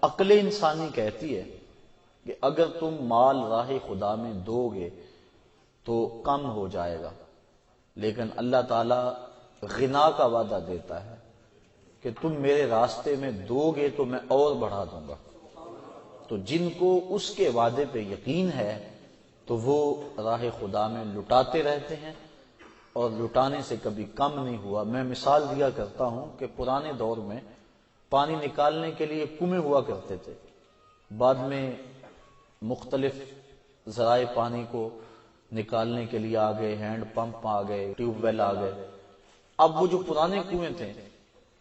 عقل انسانی کہتی ہے کہ اگر تم مال راہ خدا میں دو گے تو کم ہو جائے گا، لیکن اللہ تعالیٰ غنا کا وعدہ دیتا ہے کہ تم میرے راستے میں دو گے تو میں اور بڑھا دوں گا۔ تو جن کو اس کے وعدے پہ یقین ہے تو وہ راہ خدا میں لٹاتے رہتے ہیں اور لٹانے سے کبھی کم نہیں ہوا۔ میں مثال دیا کرتا ہوں کہ پرانے دور میں پانی نکالنے کے لیے کنویں ہوا کرتے تھے، بعد میں مختلف ذرائع پانی کو نکالنے کے لیے آ گئے، ہینڈ پمپ آ گئے، ٹیوب ویل آ گئے۔ اب وہ جو پرانے کنویں تھے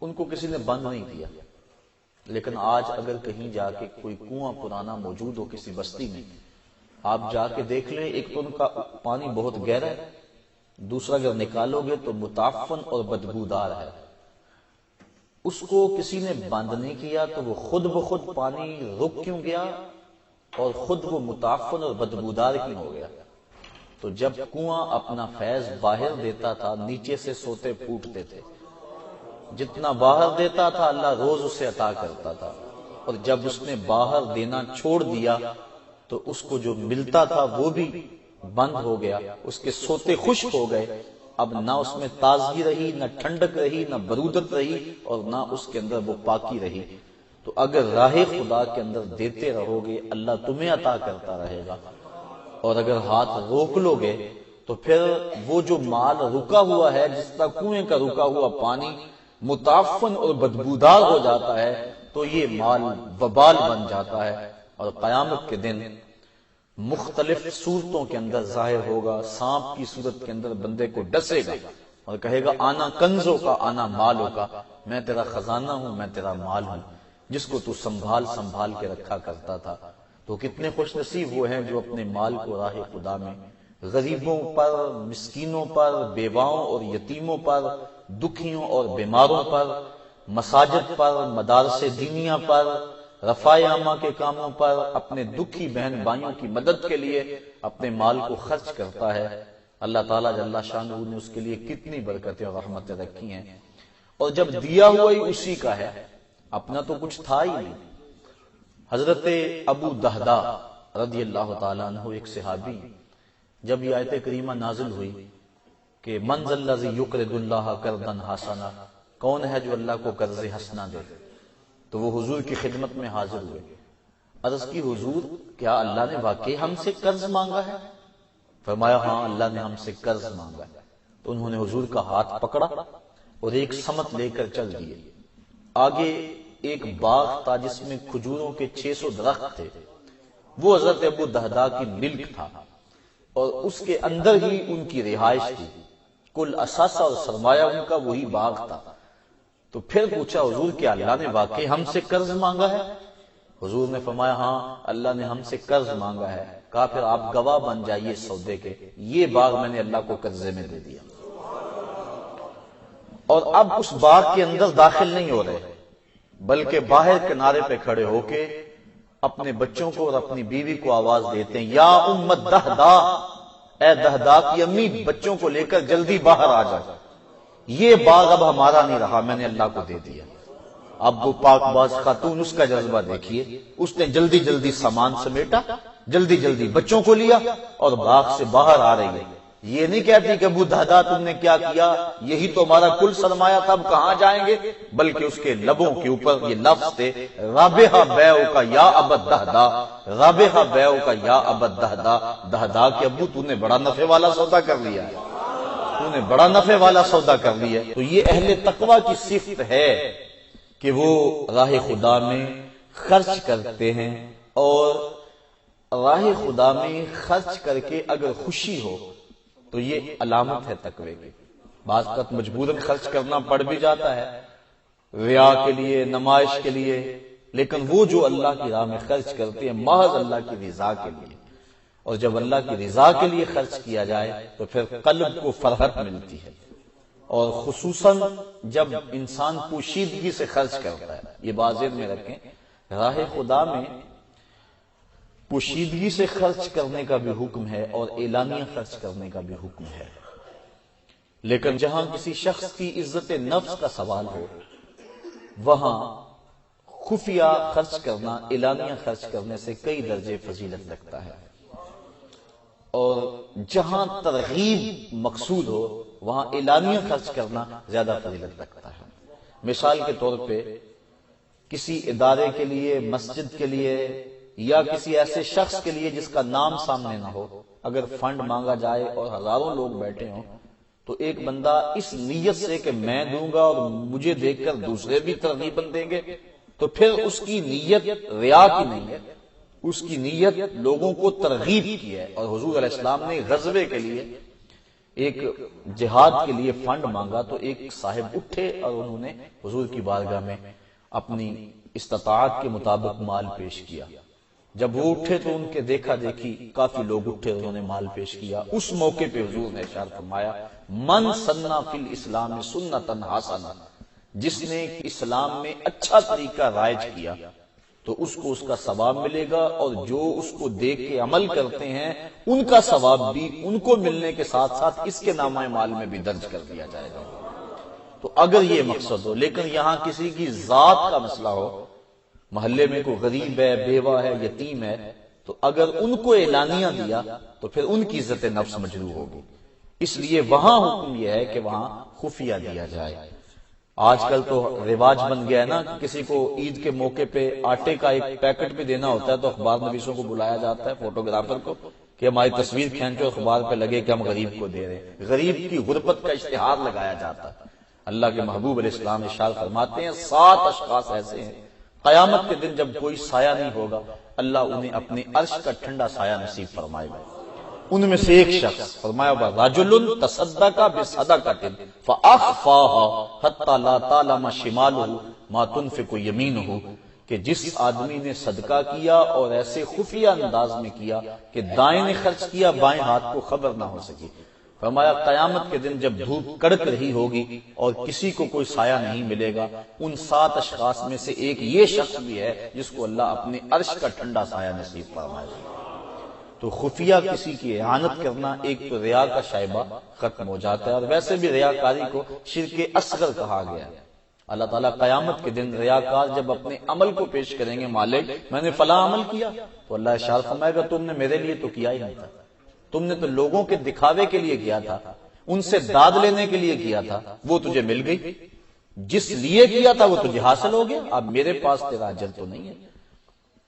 ان کو کسی نے بند نہیں کیا، لیکن آج اگر کہیں جا کے کوئی کنواں پرانا موجود ہو کسی بستی میں، آپ جا کے دیکھ لیں، ایک تو ان کا پانی بہت گہرا ہے، دوسرا اگر نکالو گے تو متعفن اور بدبودار ہے۔ اس کو کسی نے بند نہیں کیا تو وہ خود بخود پانی رک کیوں گیا اور خود وہ متعفن اور بدبودار کیوں ہو گیا؟ تو جب کنواں اپنا فیض باہر دیتا تھا نیچے سے سوتے پھوٹتے تھے، جتنا باہر دیتا تھا اللہ روز اسے عطا کرتا تھا، اور جب اس نے باہر دینا چھوڑ دیا تو اس کو جو ملتا تھا وہ بھی بند ہو گیا، اس کے سوتے خشک ہو گئے، اب نہ اس میں تازگی رہی، نہ ٹھنڈک رہی، نہ برودت رہی، اور نہ اس کے اندر وہ پاکی رہی۔ تو اگر راہ خدا کے اندر دیتے رہو گے اللہ تمہیں عطا کرتا رہے گا، اور اگر ہاتھ روک لو گے تو پھر وہ جو مال رکا ہوا ہے، جس طرح کنویں کا رکا ہوا پانی متعفن اور بدبودار ہو جاتا ہے تو یہ مال وبال بن جاتا ہے، اور قیامت کے دن مختلف صورتوں کے اندر ظاہر ہوگا۔ سانپ کی صورت کے اندر بندے کو ڈسے گا اور کہے گا آنا کنزوں کا آنا مالوں کا، میں تیرا خزانہ ہوں، میں تیرا مال ہوں، جس کو تو سنبھال سنبھال کے رکھا کرتا تھا۔ تو کتنے خوش نصیب وہ ہیں جو اپنے مال کو راہ خدا میں غریبوں پر، مسکینوں پر، بیواؤں اور یتیموں پر، دکھیوں اور بیماروں پر، مساجد پر، مدارس دینیہ پر، رفاع عامہ کے کاموں پر، اپنے دکھی بہن بھائیوں کی مدد کے لیے اپنے مال کو خرچ کرتا ہے۔ اللہ تعالیٰ جل شانہ نے اس کے لیے کتنی برکتیں اور رحمتیں رکھی ہیں، اور جب دیا ہوا ہی اسی کا ہے، اپنا تو کچھ تھا ہی نہیں۔ حضرت ابو دہدا رضی اللہ تعالیٰ عنہ ایک صحابی، جب یہ آیت کریمہ نازل ہوئی کہ من ذا الذی یقرض اللہ قرضا حسنا، کون ہے جو اللہ کو قرض حسنا دے، تو وہ حضور کی خدمت میں حاضر ہوئے۔ عرض کی حضور کیا اللہ نے واقعی ہم سے قرض مانگا ہے؟ فرمایا ہاں اللہ نے ہم سے قرض مانگا ہے۔ تو انہوں نے حضور کا ہاتھ پکڑا اور ایک سمت لے کر چل دیے۔ آگے ایک باغ تھا جس میں کھجوروں کے 600 درخت تھے، وہ حضرت ابو دہدا کی ملک تھا، اور اس کے اندر ہی ان کی رہائش تھی، کل اثاثہ اور سرمایہ ان کا وہی باغ تھا۔ تو پھر پوچھا حضور کیا اللہ نے واقعی ہم سے قرض مانگا ہے؟ حضور نے فرمایا ہاں اللہ نے ہم سے قرض مانگا ہے۔ کہا پھر آپ گواہ بن جائیے سودے کے، یہ باغ میں نے اللہ کو قرضے میں دے دیا، اور اب اس باغ کے اندر داخل نہیں ہو رہے، بلکہ باہر کنارے پہ کھڑے ہو کے اپنے بچوں کو اور اپنی بیوی کو آواز دیتے ہیں یا ام دہدا، اے دہدا کی امی، بچوں کو لے کر جلدی باہر آ جاؤ، یہ باغ اب ہمارا نہیں رہا، میں نے اللہ کو دے دیا۔ اب وہ پاک باز خاتون، اس کا جذبہ دیکھیے، اس نے جلدی جلدی سامان سمیٹا، جلدی جلدی بچوں کو لیا اور باغ سے باہر آ رہی ہے۔ یہ نہیں کہتی کہ ابو دہدا تم نے کیا کیا، یہی تو ہمارا کل سرمایہ تھا، اب کہاں جائیں گے، بلکہ اس کے لبوں کے اوپر یہ لفظ تھے رابح بیعو کا یا ابا دہدا، رابح بیعو کا یا ابا دہدا، دہدا کے ابو تو نے بڑا نفع والا سودا کر لیا، تو نے بڑا نفع والا سودا کر لیا۔ تو یہ اہل تقوی کی صفت ہے کہ وہ راہ خدا میں خرچ کرتے ہیں، اور راہ خدا میں خرچ کر کے اگر خوشی ہو تو یہ علامت ہے تقوی کی۔ بعض وقت مجبوراً خرچ کرنا پڑ بھی جاتا ہے ریا کے لیے، نمائش کے لیے، لیکن وہ جو اللہ کی راہ میں خرچ کرتے ہیں محض اللہ کی رضا کے لیے، اور جب اللہ کی رضا کے لیے خرچ کیا جائے تو پھر قلب کو فرحت ملتی ہے، اور خصوصاً جب انسان پوشیدگی سے خرچ کرتا ہے۔ یہ بات ذہن میں رکھیں، راہ خدا میں پوشیدگی سے خرچ کرنے کا بھی حکم ہے اور اعلانیہ خرچ کرنے کا بھی حکم ہے، لیکن جہاں کسی شخص کی عزت نفس کا سوال ہو وہاں خفیہ خرچ کرنا اعلانیہ خرچ کرنے سے کئی درجے فضیلت رکھتا ہے، اور جہاں ترغیب مقصود ہو وہاں اعلانیہ خرچ کرنا زیادہ فضیلت رکھتا ہے۔ مثال کے طور پہ کسی ادارے کے لیے، مسجد کے لیے، یا کسی ایسے شخص کے لیے جس کا نام سامنے نہ ہو، اگر فنڈ مانگا جائے اور ہزاروں لوگ بیٹھے ہوں تو ایک بندہ اس نیت سے کہ میں دوں گا اور مجھے دیکھ کر دوسرے بھی ترغیباً دیں گے، تو پھر اس کی نیت ریا کی نہیں ہے، اس کی نیت لوگوں کو ترغیب کی ہے۔ اور حضور علیہ السلام نے غزوے کے لیے، ایک جہاد کے لیے فنڈ مانگا تو ایک صاحب اٹھے اور انہوں نے حضور کی بارگاہ میں اپنی استطاعت کے مطابق مال پیش کیا۔ جب وہ اٹھے تو ان کے دیکھا دیکھی کافی لوگ اٹھے، انہوں نے مال پیش کیا۔ اس موقع پہ حضور نے ارشاد فرمایا، من سنّا فی الاسلام سنتا حسنہ، جس نے اسلام میں اچھا طریقہ رائج کیا تو اس کو اس کا ثواب ملے گا، اور جو اس کو دیکھ کے عمل کرتے ہیں ان کا ثواب بھی ان کو ملنے کے ساتھ ساتھ اس کے نامہ مال میں بھی درج کر دیا جائے گا۔ تو اگر یہ مقصد ہو، لیکن یہاں کسی کی ذات کا مسئلہ ہو، محلے میں کوئی غریب ہے، بیوہ ہے، یتیم ہے، تو اگر ان کو اعلانیہ دیا تو پھر ان کی عزت نفس مجروح ہوگی، اس لیے وہاں حکم یہ ہے کہ وہاں خفیہ دیا جائے۔ آج کل تو رواج بن گیا ہے نا کہ کسی کو عید کے موقع پہ آٹے کا ایک پیکٹ بھی دینا ہوتا ہے تو اخبار نویسوں کو بلایا جاتا ہے، فوٹوگرافر کو، کہ ہماری تصویر کھینچو، اخبار پہ لگے کہ ہم غریب کو دے رہے ہیں۔ غریب کی غربت کا اشتہار لگایا جاتا ہے۔ اللہ کے محبوب علیہ السلام ارشاد فرماتے ہیں 7 اشخاص ایسے ہیں قیامت کے دن جب کوئی سایہ نہیں ہوگا اللہ انہیں اپنے عرش کا ٹھنڈا سایہ نصیب فرمائے گا۔ ان میں سے ایک شخص فرمایا رجل تصدق بصدقۃ فاخفاها حتى لا تعلم شماله ما تنفق يمينه، کہ جس آدمی نے صدقہ کیا اور ایسے خفیہ انداز میں کیا کہ دائیں نے خرچ کیا بائیں ہاتھ کو خبر نہ ہو سکی۔ فرمایا قیامت کے دن جب دھوپ کڑک رہی ہوگی اور کسی کو کوئی سایہ نہیں ملے گا، ان 7 اشخاص میں سے ایک یہ شخص بھی ہے جس کو اللہ اپنے عرش کا ٹھنڈا سایہ نصیب فرمائے گا۔ تو خفیہ کسی کی اعانت کرنا ایک تو ریا کا شائبہ ختم ہو جاتا ہے، اور ویسے بھی ریاکاری کو شرک اصغر کہا گیا ہے۔ اللہ تعالیٰ قیامت کے دن ریاکار جب اپنے عمل کو پیش کریں گے، مالک میں نے فلاں عمل کیا، تو اللہ ارشاد فرمائے گا تم نے میرے لیے تو کیا ہی نہیں تھا، تم نے تو لوگوں کے دکھاوے کے لیے کیا تھا، ان سے داد لینے کے لیے کیا تھا، وہ تجھے مل گئی، جس لیے کیا تھا وہ تجھے حاصل ہو گیا، اب میرے پاس تیرا اجر تو نہیں ہے۔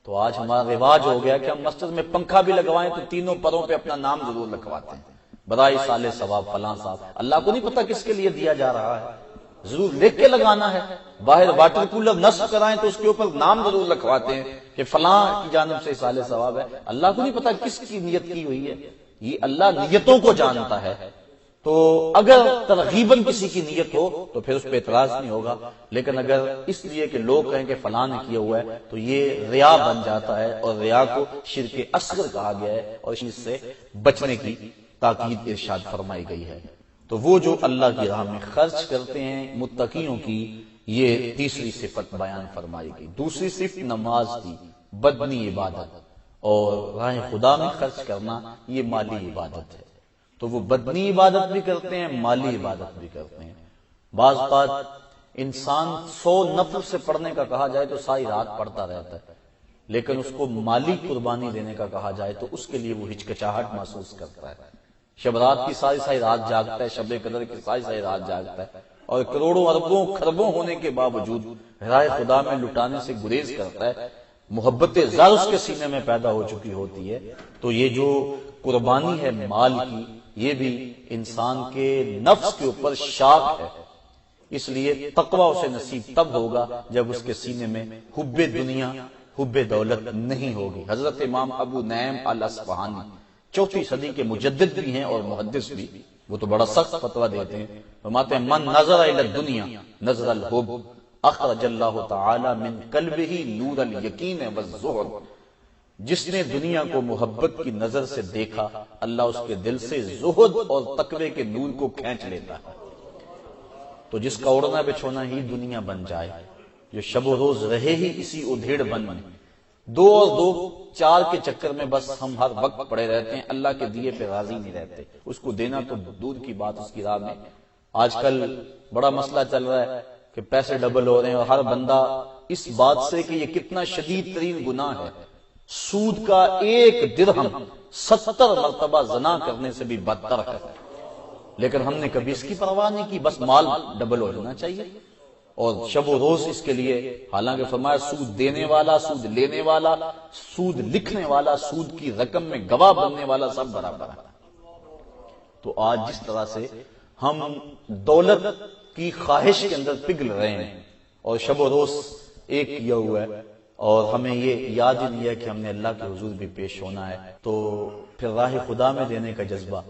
تو آج ہمارا رواج ہو گیا کہ ہم مسجد میں پنکھا بھی لگوائیں تو تینوں پروں پہ اپنا نام ضرور لکھواتے ہیں، برائے سال ثواب فلاں صاحب۔ اللہ کو نہیں پتا کس کے لیے دیا جا رہا ہے، ضرور لکھ کے لگانا ہے۔ باہر واٹر کولر نصب کرائیں تو اس کے اوپر نام ضرور لکھواتے ہیں کہ فلاں کی جانب سے سال ثواب ہے۔ اللہ کو نہیں پتا کس کی نیت کی ہوئی ہے، یہ اللہ نیتوں کو جانتا ہے۔ تو اگر ترغیباً کسی کی نیت ہو تو پھر اس پہ اعتراض نہیں ہوگا، لیکن اگر اس لیے کہ لوگ کہیں کہ فلاں نے کیا ہوا ہے تو یہ ریا بن جاتا ہے، اور ریا کو شرک اصغر کہا گیا ہے، اور اس سے بچنے کی تاکید ارشاد فرمائی گئی ہے۔ تو وہ جو اللہ کی راہ میں خرچ کرتے ہیں متقیوں کی، یہ تیسری صفت بیان فرمائی گئی۔ دوسری صفت نماز کی، بدنی عبادت، اور راہ خدا میں خرچ کرنا یہ مالی عبادت ہے۔ تو وہ بدنی عبادت بھی کرتے ہیں، مالی عبادت بھی کرتے ہیں۔ بعض بات انسان 100 نفل سے پڑھنے کا کہا جائے تو ساری رات پڑھتا رہتا ہے، لیکن اس کو مالی قربانی دینے کا کہا جائے تو اس کے لیے وہ ہچکچاہٹ محسوس کرتا ہے۔ شب رات کی ساری رات جاگتا ہے، شب قدر کی ساری رات جاگتا ہے، اور کروڑوں اربوں خربوں ہونے کے باوجود راہ خدا میں لٹانے سے گریز کرتا ہے، محبت زر اس کے سینے میں پیدا ہو چکی ہوتی ہے۔ تو یہ جو قربانی ہے مال کی، یہ بھی انسان کے نفس کے اوپر شاق ہے، اس لیے تقوی اسے نصیب تب ہوگا جب اس کے سینے میں حب دنیا، حب دولت نہیں ہوگی۔ حضرت امام ابو نعیم الاصفہانی 4 صدی کے مجدد بھی ہیں اور محدث بھی، وہ تو بڑا سخت فتویٰ دیتے ہیں، فرماتے ہیں من نظر الی الدنیا نظر الحب اخرج اللہ تعالی من قلبہ نور الیقین والزہد، جس نے دنیا کو محبت کی نظر سے دیکھا اللہ اس کے دل سے زہد اور تقوی کے نور کو کھینچ لیتا ہے۔ تو جس کا اڑنا بچھونا ہی دنیا بن جائے، جو شب و روز رہے ہی اسی ادھیڑ بن میں، 2 اور 2 4 کے چکر میں بس ہم ہر وقت پڑے رہتے ہیں، اللہ کے دیے پہ راضی نہیں رہتے، اس کو دینا تو دور کی بات اس کی راہ میں۔ آج کل بڑا مسئلہ چل رہا ہے کہ پیسے ڈبل ہو رہے ہیں اور ہر بندہ اس بات سے کہ یہ کتنا شدید ترین گناہ ہے. سود کا ایک درہم 70 مرتبہ زنا کرنے سے بھی بدتر ہے. لیکن ہم نے کبھی اس کی پرواہ نہیں کی، بس مال ڈبل ہو جانا چاہیے. اور شب و روز اس کے لیے، حالانکہ فرمایا سود دینے والا، سود لینے والا، سود لکھنے والا، سود کی رقم میں گواہ بننے والا سب برابر ہے. تو آج جس طرح سے ہم دولت کی خواہش کے اندر پگھل رہے ہیں اور شب و روز ایک کیا ہوا ہے، اور ہمیں یہ یاد ہی نہیں ہے کہ ہم نے اللہ کے حضور بھی پیش ہونا ہے، تو پھر راہ خدا میں دینے کا جذبہ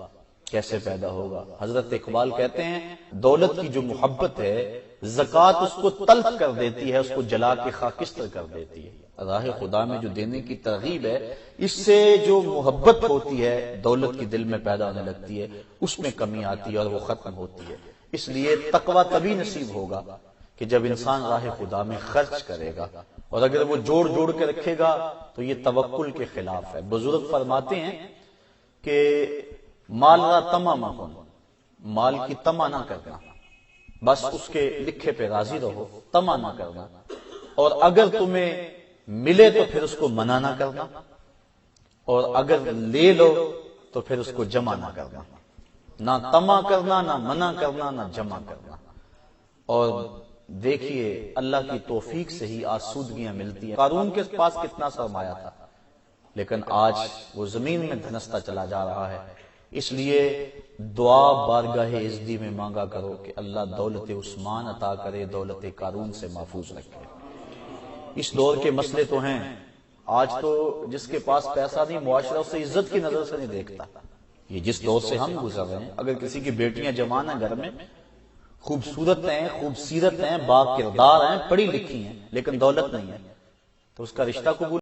کیسے پیدا ہوگا؟ حضرت اقبال کہتے ہیں دولت کی جو محبت ہے زکوٰۃ اس کو تلخ کر دیتی ہے، اس کو جلا کے خاکستر کر دیتی ہے. راہ خدا میں جو دینے کی ترغیب ہے، اس سے جو محبت ہوتی ہے دولت کی دل میں پیدا ہونے لگتی ہے، اس میں کمی آتی ہے اور وہ ختم ہوتی ہے. اس لیے تقویٰ تبھی نصیب ہوگا کہ جب انسان راہ خدا میں خرچ کرے گا، اور اگر وہ جوڑ جوڑ کے رکھے گا تو یہ توکل کے خلاف ہے. بزرگ فرماتے ہیں کہ مال را طمع مکن، مال کی طمع نہ کرنا، بس اس کے لکھے پہ راضی رہو، طمع نہ کرنا. اور اگر تمہیں ملے تو پھر اس کو منع نہ کرنا، اور اگر لے لو تو پھر اس کو جمع نہ کرنا. نہ طمع کرنا، نہ منع کرنا، نہ جمع کرنا. اور دیکھیے اللہ کی توفیق سے ہی آسودگیاں ملتی ہیں. قارون کے پاس کتنا سرمایہ تھا، لیکن آج وہ زمین میں دھنستا چلا جا رہا ہے. اس لیے دعا بارگاہ عزتی میں مانگا کرو کہ اللہ دولت عثمان عطا کرے، دولت قارون سے محفوظ رکھے. اس دور کے مسئلے تو ہیں. آج تو جس کے پاس پیسہ نہیں معاشرہ اسے عزت کی نظر سے نہیں دیکھتا. یہ جس دور سے ہم گزر رہے ہیں، اگر کسی کی بیٹیاں جوان ہیں گھر میں، خوبصورت ہیں، خوبصیرت ہیں، با کردار ہیں، پڑھی لکھی ہیں، لیکن دولت نہیں ہے، تو اس کا رشتہ قبول